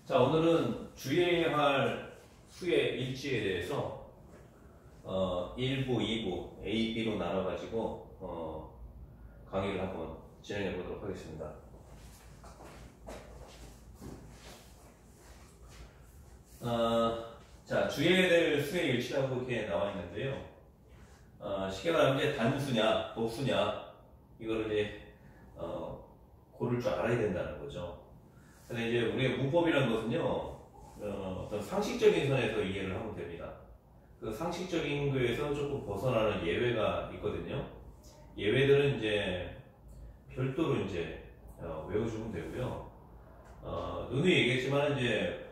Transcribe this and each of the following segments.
자, 오늘은 주의해야 할 수의 일치에 대해서 1부, 2부, A, B로 나눠가지고 강의를 한번 진행해 보도록 하겠습니다. 자, 주의해야 될 수의 일치라고 이렇게 나와 있는데요. 쉽게 말하면 이제 단수냐, 복수냐, 이거를 이제 고를 줄 알아야 된다는 거죠. 근데 이제 우리의 문법이라는 것은요, 어떤 상식적인 선에서 이해를 하면 됩니다. 그 상식적인 거에서 조금 벗어나는 예외가 있거든요. 예외들은 이제 별도로 이제 외워주면 되고요. 누누이 얘기했지만 이제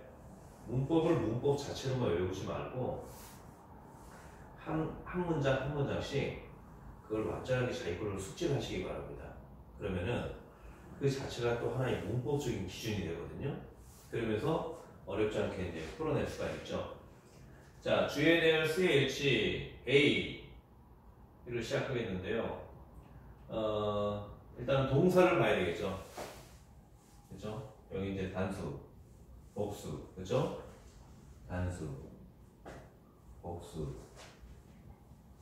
문법을 문법 자체로만 외우지 말고 한 문장 한 문장씩 그걸 완전하게 자기 걸로 숙지를 하시기 바랍니다. 그러면은 그 자체가 또 하나의 문법적인 기준이 되거든요. 그러면서 어렵지 않게 이제 풀어낼 수가 있죠. 자, 주의해야 될 수의 일치 A를 시작하겠는데요. 일단 동사를 봐야 되겠죠. 그죠? 여기 이제 단수, 복수, 그죠? 단수, 복수,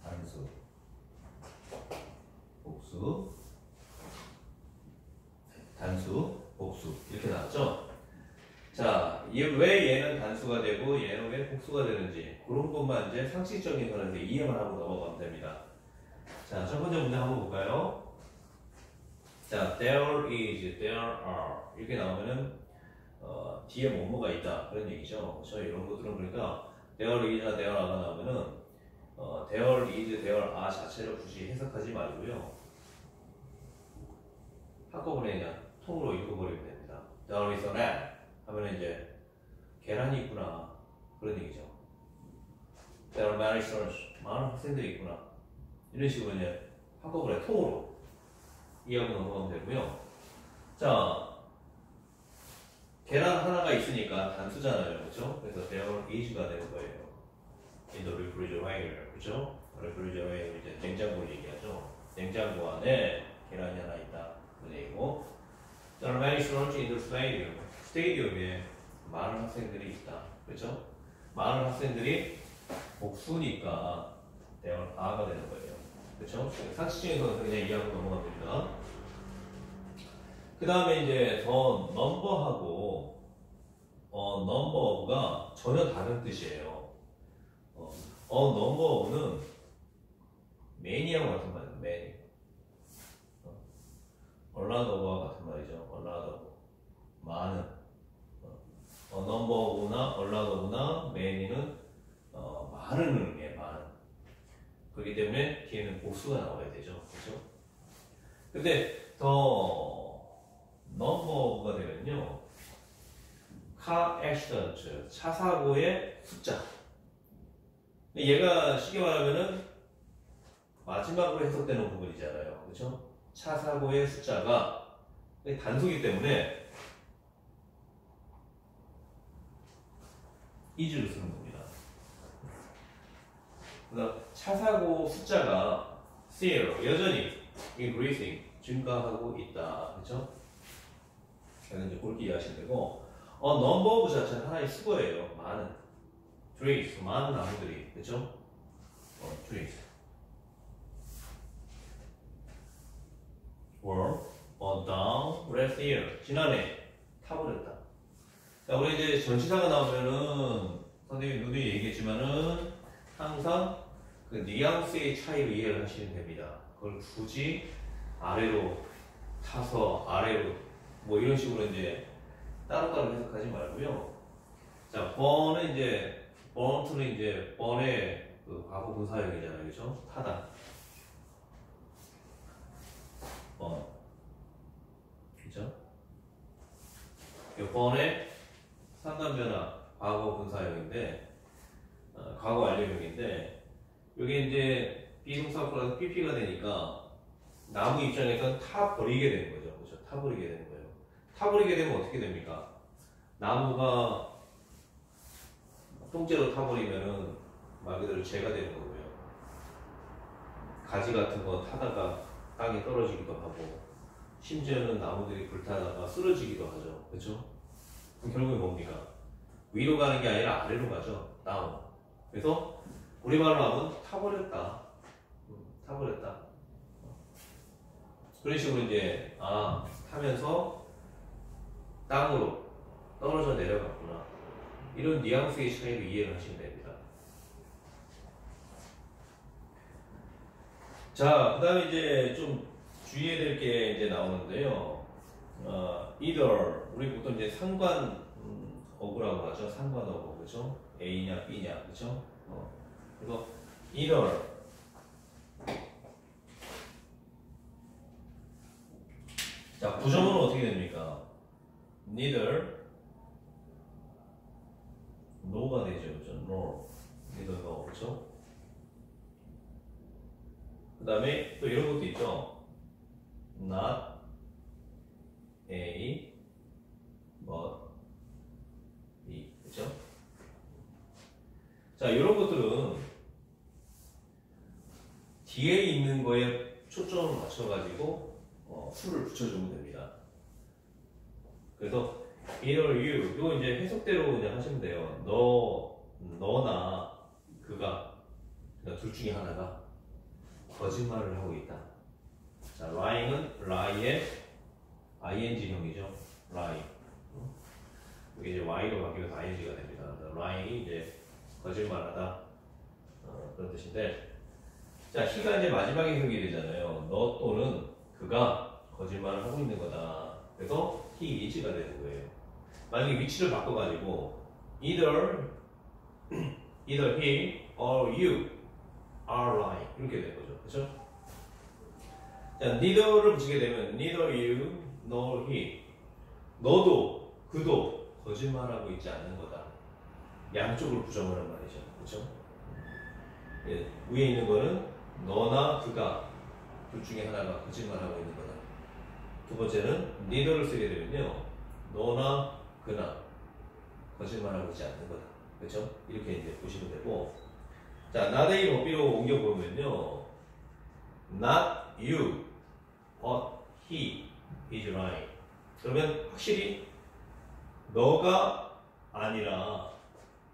단수, 복수, 단수, 복수 이렇게 나왔죠? 자, 왜 얘는 단수가 되고 얘는 왜 복수가 되는지 그런 것만 이제 상식적인 선에서 이해만 하고 넘어가면 됩니다. 자, 첫 번째 문제 한번 볼까요? 자, there is, there are 이렇게 나오면은 뒤에 뭐뭐가 있다 그런 얘기죠. 그렇죠? 이런 것들은 그러니까 there is나 there are가 나오면은 there is, there are 자체를 굳이 해석하지 말고요. 한꺼번에 그냥 통으로 읽어버리면 됩니다. There is an egg 하면 이제 계란이 있구나 그런 얘기죠. There are many students 많은 학생들이 있구나 이런 식으로 이제 한꺼번에 통으로 이해하고 넘어가면 되고요. 자, 계란 하나가 있으니까 단수잖아요, 그렇죠? 그래서 there is가 되는 거예요. In the refrigerator, 그렇죠? refrigerator 이제 냉장고를 얘기하죠. 냉장고 안에 계란이 하나 있다. 얘기고, There are many students in the stadium. 스테디움에 많은 학생들이 있다. 그렇죠? 많은 학생들이 복수니까 there are가 되는 거예요. 그렇죠? 상식적인 것은 그냥 이해하고 넘어가면 됩니다. 그 다음에 이제 the number하고 number of가 전혀 다른 뜻이에요. number of는 many하고 같은 말이에요. many. 얼라더와 같은 말이죠. 얼라더 많은 넘버오나 얼라더나 many는 많은 의미에 많은 그렇기 때문에 뒤에는 복수가 나와야 되죠. 그렇죠? 근데 더 넘버가 되면요 car accident 차 사고의 숫자 얘가 쉽게 말하면은 마지막으로 해석되는 부분이잖아요. 그렇죠? 차 사고의 숫자가 단수기 때문에 is를 쓰는 겁니다. 그래서 차 사고 숫자가 still 여전히 increasing 증가하고 있다. 그렇죠? 그래서 이제 그렇게 이해하시면 되고 number of 자체는 하나의 수거예요. 많은 trees 많은 나무들이 그렇죠? trees were down last year. 지난해 타버렸다. 자, 우리 이제 전치사가 나오면은 선생님이 누누이 얘기했지만은 항상 그 뉘앙스의 차이로 이해를 하시면 됩니다. 그걸 굳이 아래로 타서 아래로 뭐 이런 식으로 이제 따로따로 해석하지 말고요. 자, burn은 이제 burned는 이제 burn의 그 과거 분사형이잖아요. 그렇죠? 타다. 그죠? 이번에 상관변화 과거 분사형인데 과거 완료형인데 여기 이제 비동사 플러스 pp가 되니까 나무 입장에서는 타버리게 되는 거죠. 그렇죠? 타버리게 되는 거예요. 타버리게 되면 어떻게 됩니까? 나무가 통째로 타버리면은 말 그대로 재가 되는 거고요. 가지 같은 거 타다가 땅에 떨어지기도 하고 심지어는 나무들이 불타다가 쓰러지기도 하죠. 그렇죠? 그럼 결국에 뭡니까? 위로 가는 게 아니라 아래로 가죠. 다운. 그래서 우리말로 하면 타버렸다. 타버렸다. 그런 식으로 이제 타면서 땅으로 떨어져 내려갔구나. 이런 뉘앙스의 차이로 이해를 하시면 됩니다. 자, 그 다음에 이제 좀 주의해야 될 게 이제 나오는데요. either, 우리 보통 이제 상관 어구라고 하죠. 상관 어구, 그죠? A냐, B냐, 그죠? 그래서 either. 자, 부정어는 어떻게 됩니까? neither, no가 되죠, 그죠? no, neither, no, 그죠? 그 다음에 또 이런 것도 있죠. not A, but B, 그죠? 자, 이런 것들은 뒤에 있는 거에 초점을 맞춰가지고 수를 붙여주면 됩니다. 그래서 either you, 이거 이제 해석대로 그냥 하시면 돼요. 너나 그가, 그러니까 둘 중에 하나가 거짓말을 하고 있다. 자, lying은 lie의 ing형이죠. lie. 이게 이제 y로 바뀌면서 ing가 됩니다. lying이 이제 거짓말하다 그런 뜻인데, 자, he가 이제 마지막에 해석이 되잖아요. 너 또는 그가 거짓말을 하고 있는 거다. 그래서 he is가 되는 거예요. 만약에 위치를 바꿔가지고 either he or you are lying 이렇게 되는 거죠. 그렇죠? 자, neither를 붙이게 되면 neither you nor he, 너도 그도 거짓말하고 있지 않는 거다. 양쪽으로 부정을 한 말이죠. 그렇죠? 예, 위에 있는 거는 너나 그가 둘 중에 하나가 거짓말하고 있는 거다. 두 번째는 neither를 쓰게 되면요, 너나 그나 거짓말하고 있지 않는 거다. 그렇죠? 이렇게 이제 보시면 되고, 자, not A, not B로 옮겨 보면요, not you, but he is lying. 그러면 확실히 너가 아니라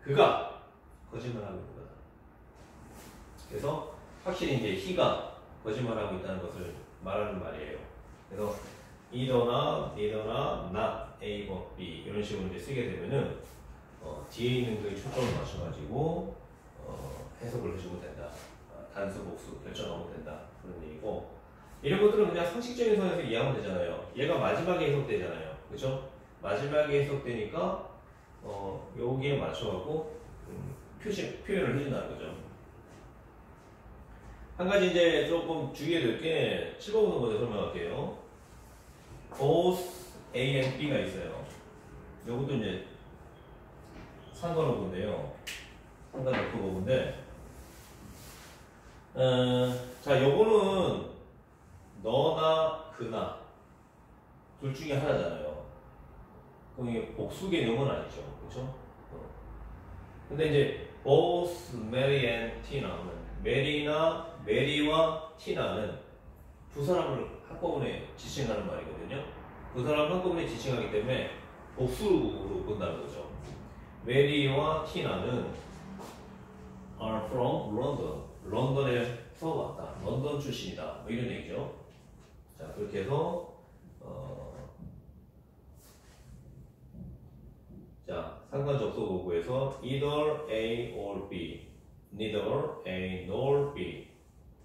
그가 거짓말하고 있는 거다. 그래서 확실히 이제 he가 거짓말하고 있다는 것을 말하는 말이에요. 그래서 either나 not A, but B 이런 식으로 이제 쓰게 되면은 뒤에 있는 거에 초점을 맞춰가지고 해석을 해주면 된다. 단수, 복수 결정하면 된다. 그런 얘기고, 이런 것들은 그냥 상식적인 선에서 이해하면 되잖아요. 얘가 마지막에 해석되잖아요. 그죠? 마지막에 해석되니까 여기에 맞춰갖고 표현을 해준다는 거죠. 한 가지 이제 조금 주의해야 될 게 7번 먼저 설명할게요. both A and B가 있어요. 이것도 이제 상관어구인데요. 상관어구인데, 자, 요거는 너나 그나 둘 중에 하나잖아요. 그럼 이게 복수 개념은 아니죠. 그렇죠? 근데 이제 both Mary and Tina는, 메리와 티나는 두 사람을 한꺼번에 지칭하는 말이거든요. 두 사람을 한꺼번에 지칭하기 때문에 복수로 본다는 거죠. 메리와 티나는 are from London. 런던에서 왔다. 런던 출신이다. 뭐 이런 얘기죠. 자, 그렇게 해서 자, 상관 접속어구에서 either A or B, neither A nor B,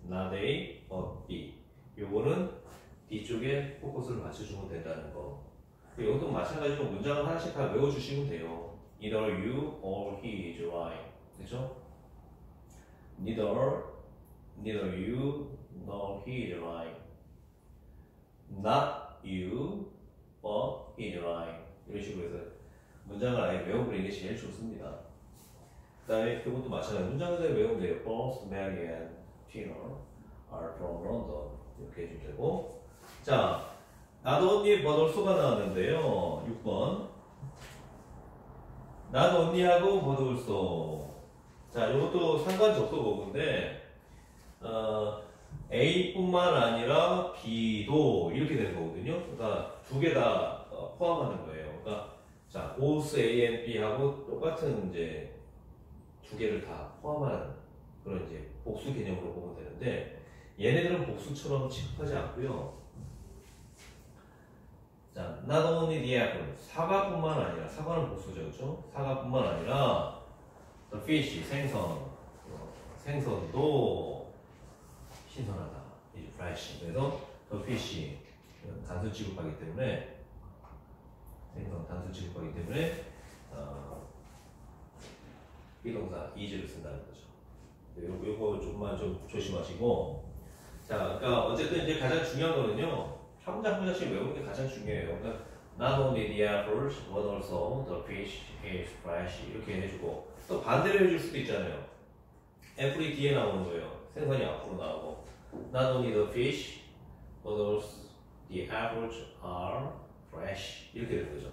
not A but B. 요거는 뒤쪽에 포커스를 맞춰주면 된다는 거. 이것도 마찬가지로 문장을 하나씩 다 외워주시면 돼요. Either you or he is right. 그렇죠? Neither you nor he is right. Not you, but he is right. 이런 식으로 해서 문장을 아예 외워버리는 게 제일 좋습니다. 그 다음에 그것도 마찬가지로 문장을 외우면 돼요. Both Mary and Tina are from London. 이렇게 해주면 되고, 자, 나도 언니 but also가 나왔는데요. 6번. 나도 언니하고 but also. 자, 이것도 상관 접속어구인데 A뿐만 아니라 B도 이렇게 되는 거거든요. 그러니까 두 개 다 포함하는 거예요. 그러니까 자, both A and B하고 똑같은 이제 두 개를 다 포함한 그런 이제 복수 개념으로 보면 되는데 얘네들은 복수처럼 취급하지 않고요. 자, not only the apple, 사과뿐만 아니라 사과는 복수죠, 그렇죠? 사과뿐만 아니라 the fish, 생선도 신선하다, 이제 fresh. 그래서 the fish 단수 취급하기 때문에 생선 단수 취급하기 때문에 비동사 is를 쓴다는 거죠. 요거 조금만 좀 조심하시고. 자, 그러니까 어쨌든 이제 가장 중요한 거는요. 한 문장 한 문장씩 외우는 게 가장 중요해요. 그러니까 not only the apples, but also the fish is fresh 이렇게 해주고 또 반대로 해줄 수도 있잖아요. 애플이 뒤에 나오는 거예요. 생선이 앞으로 나오고 not only the fish, but also the apples are fresh 이렇게 되는 거죠.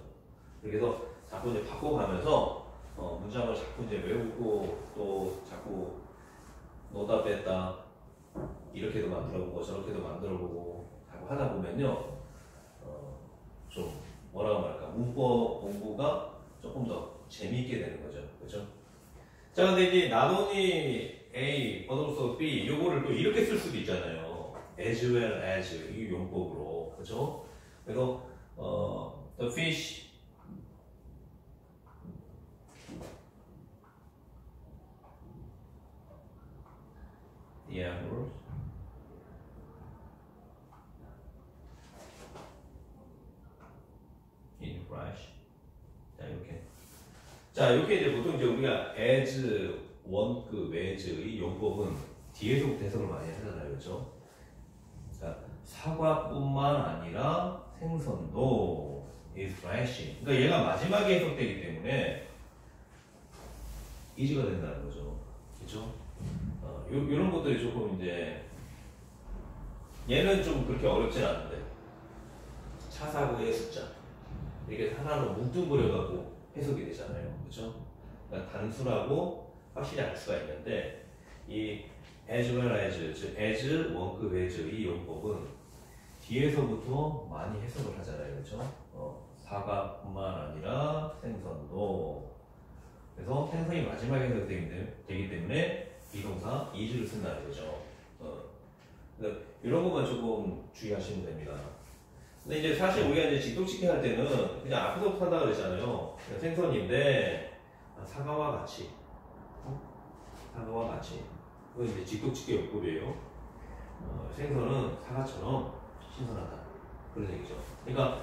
그래서 자꾸 이제 바꿔가면서 문장을 자꾸 이제 외우고 또 자꾸 넣다 뺐다 이렇게도 만들어보고 저렇게도 만들어보고 자꾸 하다 보면요 좀 뭐라고 말할까 문법 공부가 조금 더 재미있게 되는 거죠, 그렇죠? 자, 근데 이제 not only A, but also B 요거를 또 이렇게 쓸 수도 있잖아요. as well as 이 용법으로, 그렇죠? 그래서 the fish the apples in fresh. 자, 이렇게. 자, 이렇게 이제 보통 이제 우리가 as 원급 as의 용법은 뒤에서부터 해석을 많이 하잖아요, 그렇죠? 자, 사과뿐만 아니라 생선도 is fresh. 그러니까 얘가 마지막에 해석되기 때문에 is가 된다는 거죠, 그렇죠? 이런 것들이 조금 이제 얘는 좀 그렇게 어렵진 않은데 차사구의 숫자 이렇게 하나로 뭉뚱그려가고 해석이 되잖아요, 그렇죠? 그러니까 단수라고 확실히 알 수가 있는데 이 as well as, 즉 as 원급 as의 용법은 뒤에서부터 많이 해석을 하잖아요, 그렇죠? 사과뿐만 아니라 생선도. 그래서 생선이 마지막에 해석되기 때문에 비동사 is를 쓴다는 거죠. 이런 것만 조금 주의하시면 됩니다. 근데 이제 사실 우리가 이제 직독짓기 할 때는 그냥 앞에서부터 한다 그랬잖아요. 생선인데 사과와 같이, 사과와 같이. 그건 이제 직독짓기 용법이에요. 생선은 사과처럼 신선하다 그런 얘기죠. 그러니까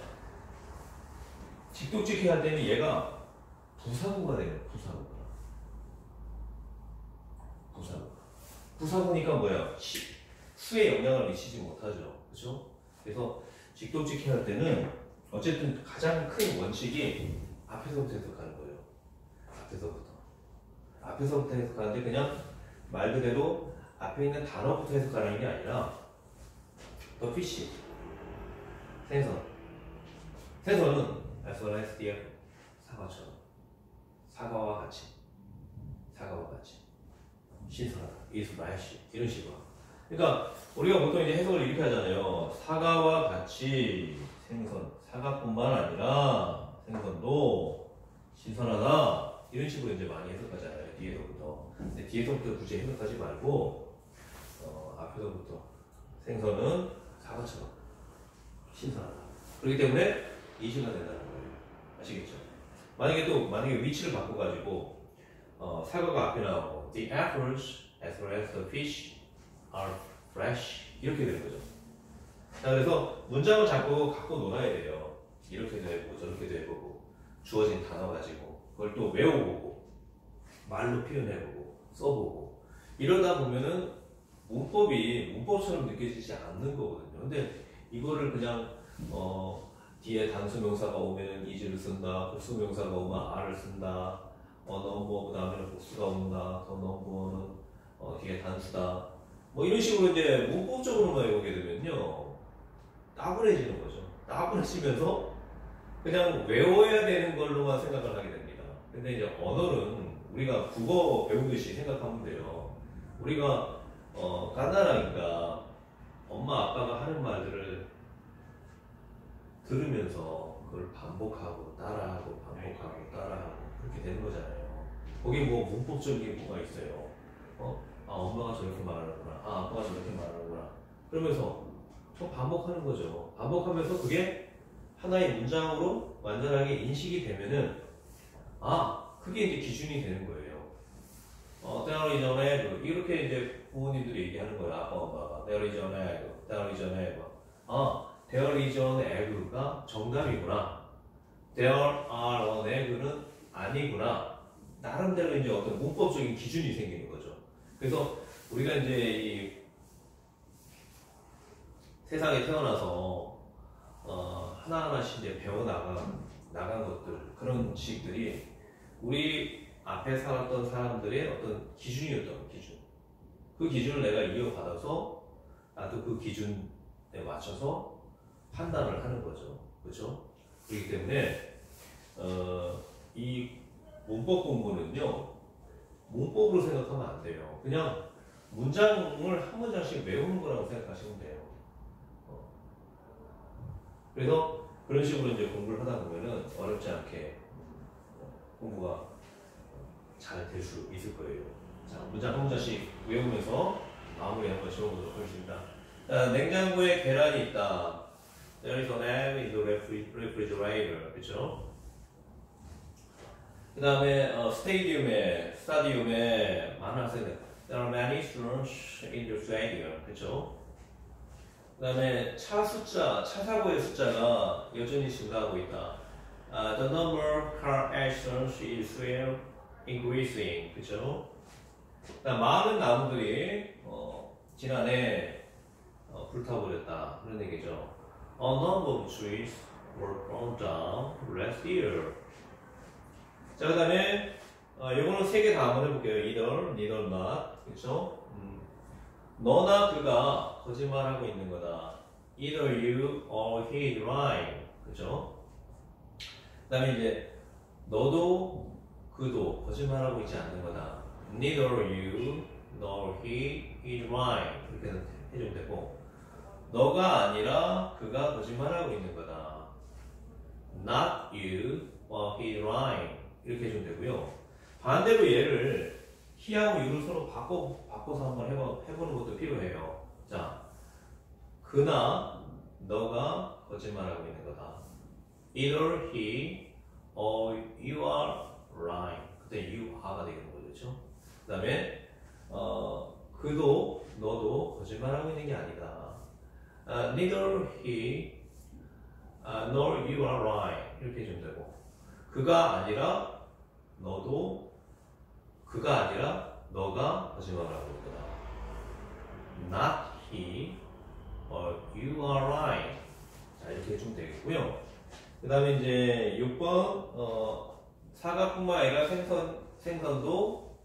직독짓기 할 때는 얘가 부사구가 돼요. 부사구니까 뭐야? 수에 영향을 미치지 못하죠. 그렇죠? 그래서 직독짓기 할 때는 어쨌든 가장 큰 원칙이 앞에서부터 해석하는 거예요. 앞에서부터 해석하는데 그냥 말 그대로 앞에 있는 단어부터 해석하는 게 아니라 the fish, 생선은 as well as the 사과처럼 사과와 같이 신선하다 is fresh 이런 식으로. 그러니까 우리가 보통 이제 해석을 이렇게 하잖아요. 사과와 같이 생선, 사과뿐만 아니라 생선도 신선하다 이런 식으로 이제 많이 해석하잖아요. 뒤에서부터. 근데 뒤에서부터 굳이 해석하지 말고 앞에서부터 생선은 사과처럼 신선하다. 그렇기 때문에 이시가 된다는 거예요. 아시겠죠? 만약에 위치를 바꿔가지고 사과가 앞에 나오고 the apples as well as the fish are fresh 이렇게 되는 거죠. 자, 그래서 문장을 자꾸 갖고 놀아야 돼요. 이렇게도 해보고 저렇게도 해보고 주어진 단어 가지고 그걸 또 외워보고 말로 표현해보고 써보고 이러다 보면은 문법이 문법처럼 느껴지지 않는 거거든요. 근데 이거를 그냥 뒤에 단수명사가 오면 is를 쓴다, 복수명사가 오면 are를 쓴다, 넘버 그 다음에는 복수가 온다, 더 넘버는 뒤에 단수다. 뭐 이런 식으로 이제 문법적으로만 외우게 되면요 따분해지는 거죠. 따분해지면서 그냥 외워야 되는 걸로만 생각을 하게 됩니다. 근데 이제 언어는 우리가 국어 배우듯이 생각하면 돼요. 우리가 간단하니까 엄마 아빠가 하는 말들을 들으면서 그걸 반복하고 따라하고 반복하고 되는 거잖아요. 거기 뭐 문법적인 뭐가 있어요. 엄마가 저렇게 말하는구나. 아빠가 저렇게 말하는구나. 그러면서 또 반복하는 거죠. 반복하면서 그게 하나의 문장으로 완전하게 인식이 되면은 그게 이제 기준이 되는 거예요. there is an egg. 이렇게 이제 부모님들이 얘기하는 거예요. 아빠, 엄마가. there is an egg. there is an egg. there is an egg가 정답이구나. there are an egg는 아니구나. 나름대로 이제 어떤 문법적인 기준이 생기는 거죠. 그래서 우리가 이제 이 세상에 태어나서 하나하나씩 이제 배워 나간 것들, 그런 지식들이 우리 앞에 살았던 사람들의 어떤 기준이었던 기준. 그 기준을 내가 이어받아서 나도 그 기준에 맞춰서 판단을 하는 거죠. 그렇죠? 그렇기 때문에 이 문법 공부는요, 문법으로 생각하면 안 돼요. 그냥 문장을 한 문장씩 외우는 거라고 생각하시면 돼요. 그래서 그런 식으로 이제 공부를 하다 보면은 어렵지 않게 공부가 잘 될 수 있을 거예요. 자, 문장 한 문장씩 외우면서 마무리 한번 지어보도록 하겠습니다. 냉장고에 계란이 있다. There is an egg in the refrigerator. 그렇죠? 그 다음에 스타디움에 많은 학생들. There are many students in the stadium. 그렇죠? 그 다음에 차 사고의 숫자가 여전히 증가하고 있다. The number of car accidents is still increasing. 그렇죠? 많은 나무들이 지난해 불타버렸다. 그런 얘기죠. A number of trees were burned down last year. 자, 그 다음에 요거는 세 개 다 한번 해볼게요. neither, not. 그쵸? 너나 그가 거짓말하고 있는 거다. Either you or he is lying. 그쵸? 그 다음에 이제 너도 그도 거짓말하고 있지 않는 거다. Neither you nor he is lying. 이렇게 해주면 되고, 너가 아니라 그가 거짓말하고 있는 거다. Not you or he is lying. 이렇게 해주면 되고요. 반대로 얘를 he하고 you를 서로 바꿔서 한번 해보는 것도 필요해요. 자, 그나 너가 거짓말하고 있는 거다. Either he or you are lying. 그때 you are가 되겠는 거죠. 그렇죠? 그 다음에 그도 너도 거짓말하고 있는 게 아니다. Neither he nor you are lying. 이렇게 해주면 되고, 그가 아니라 너가 거짓말을 하고 있다. Not he or you are lying. 자, 이렇게 해주면 되겠고요. 그 다음에 이제 6번 사과뿐만 아니라 생선도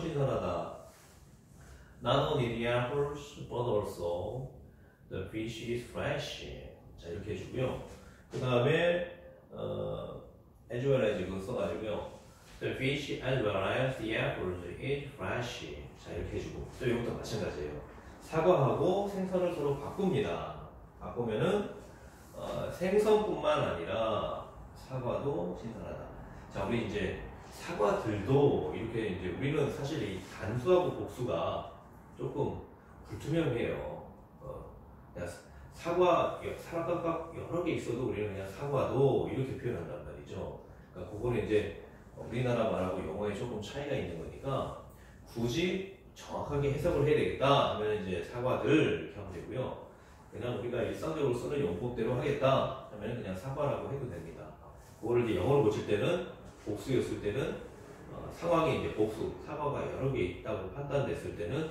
신선하다. Not only the apples but also the fish is fresh. 자, 이렇게 해주고요. 그 다음에 as well as 그거 써가지고요. The fish as well as the apples is fresh. 자, 이렇게 해주고, 또 이것도 마찬가지예요. 사과하고 생선을 서로 바꿉니다. 바꾸면은 생선뿐만 아니라 사과도 신선하다. 자, 우리 이제 사과들도 이렇게 이제 우리는 사실 이 단수하고 복수가 조금 불투명해요. 그냥 사과 여러 개 있어도 우리는 그냥 사과도 이렇게 표현한단 말이죠. 그러니까 그거는 이제 우리나라 말하고 영어에 조금 차이가 있는 거니까 굳이 정확하게 해석을 해야 되겠다 하면 이제 사과들 이렇게 하면 되고요. 그냥 우리가 일상적으로 쓰는 용법대로 하겠다 하면 그냥 사과라고 해도 됩니다. 그거를 이제 영어로 고칠 때는 복수였을 때는 상황이 이제 복수, 사과가 여러 개 있다고 판단됐을 때는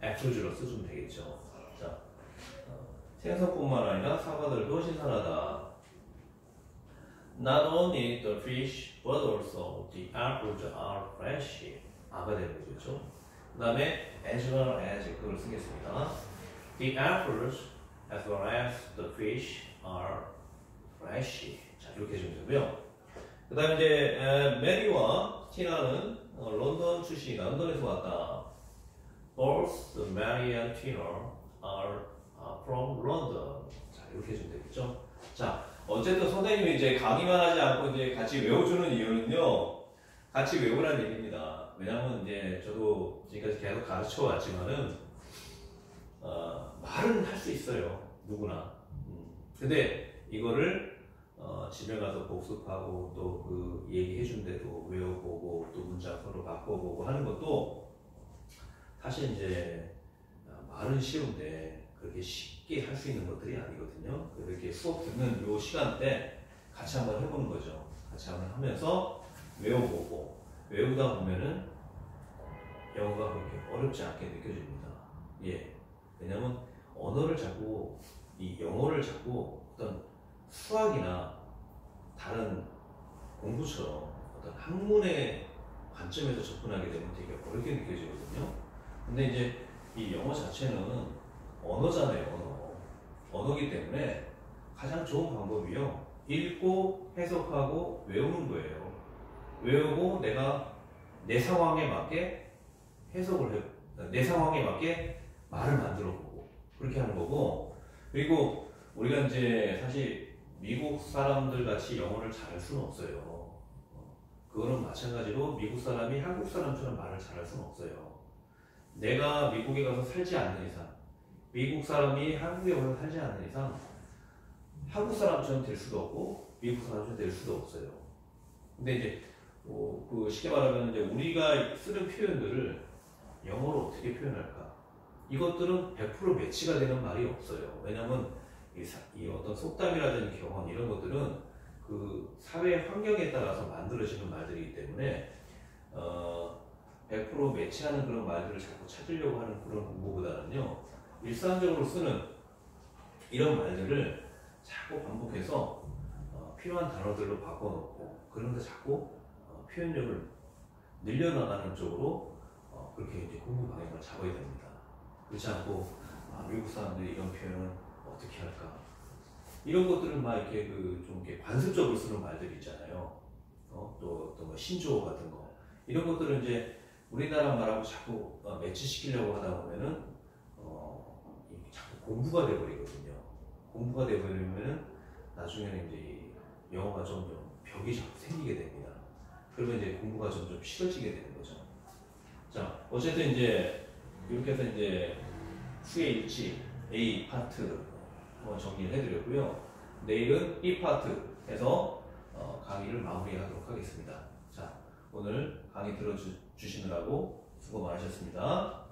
actual로 써주면 되겠죠. 자, 생선뿐만 아니라 사과들도 신선하다. Not only the fish, but also the apples are fresh. 아가 되는 거죠. 그 다음에 as well as 그걸 쓰겠습니다. The apples as well as the fish are fresh. 자, 이렇게 해주면 되고요. 그 다음에 이제 메리와 티나는 런던에서 왔다. Both Mary and Tina are from London. 자, 이렇게 해주면 되겠죠. 자, 어쨌든 선생님이 이제 강의만 하지 않고 이제 같이 외워주는 이유는요, 같이 외우라는 얘기입니다. 왜냐면 이제 저도 지금까지 계속 가르쳐 왔지만은, 말은 할 수 있어요. 누구나. 근데 이거를 집에 가서 복습하고 또 그 얘기해준 대로 외워보고 또 문장 서로 바꿔보고 하는 것도 사실 이제 말은 쉬운데 그렇게 쉽게 할 수 있는 것들이 아니거든요. 이렇게 수업 듣는 요 시간 때 같이 한번 해보는 거죠. 같이 한번 하면서 외워보고 외우다 보면은 영어가 그렇게 어렵지 않게 느껴집니다. 예. 왜냐면 언어를 자꾸 이 영어를 자꾸 어떤 수학이나 다른 공부처럼 어떤 학문의 관점에서 접근하게 되면 되게 어렵게 느껴지거든요. 근데 이제 이 영어 자체는 언어잖아요, 언어기 때문에 가장 좋은 방법이요. 읽고 해석하고 외우는 거예요. 외우고 내가 내 상황에 맞게 해석을 해, 내 상황에 맞게 말을 만들어 보고 그렇게 하는 거고, 그리고 우리가 이제 사실 미국 사람들 같이 영어를 잘할 수는 없어요. 그거는 마찬가지로 미국 사람이 한국 사람처럼 말을 잘할 수는 없어요. 내가 미국에 가서 살지 않는 이상, 미국 사람이 한국에 와서 살지 않는 이상 한국 사람처럼 될 수도 없고 미국 사람처럼 될 수도 없어요. 근데 이제 그 쉽게 말하면 이제 우리가 쓰는 표현들을 영어로 어떻게 표현할까? 이것들은 100% 매치가 되는 말이 없어요. 왜냐하면 이 어떤 속담이라든지 경험 이런 것들은 그 사회 환경에 따라서 만들어지는 말들이기 때문에 100% 매치하는 그런 말들을 자꾸 찾으려고 하는 그런 공부보다는요, 일상적으로 쓰는 이런 말들을 자꾸 반복해서 필요한 단어들로 바꿔놓고 그런데 자꾸 표현력을 늘려나가는 쪽으로 그렇게 이제 공부 방향을 잡아야 됩니다. 그렇지 않고 미국 사람들이 이런 표현은 어떻게 할까? 이런 것들은 막 이렇게 좀 이렇게 관습적으로 쓰는 말들이 있잖아요. 또 뭐 신조어 같은 거 이런 것들은 이제 우리나라 말하고 자꾸 매치시키려고 하다 보면은 자꾸 공부가 돼버리거든요. 공부가 돼버리면은 나중에는 이제 영어가 점점 벽이 자꾸 생기게 됩니다. 그러면 이제 공부가 점점 싫어지게 되는 거죠. 자, 어쨌든 이제 이렇게 해서 이제 수의 일치 A 파트 한번 정리를 해드렸고요. 내일은 B 파트에서 강의를 마무리하도록 하겠습니다. 자, 오늘 강의 들어주시느라고 수고 많으셨습니다.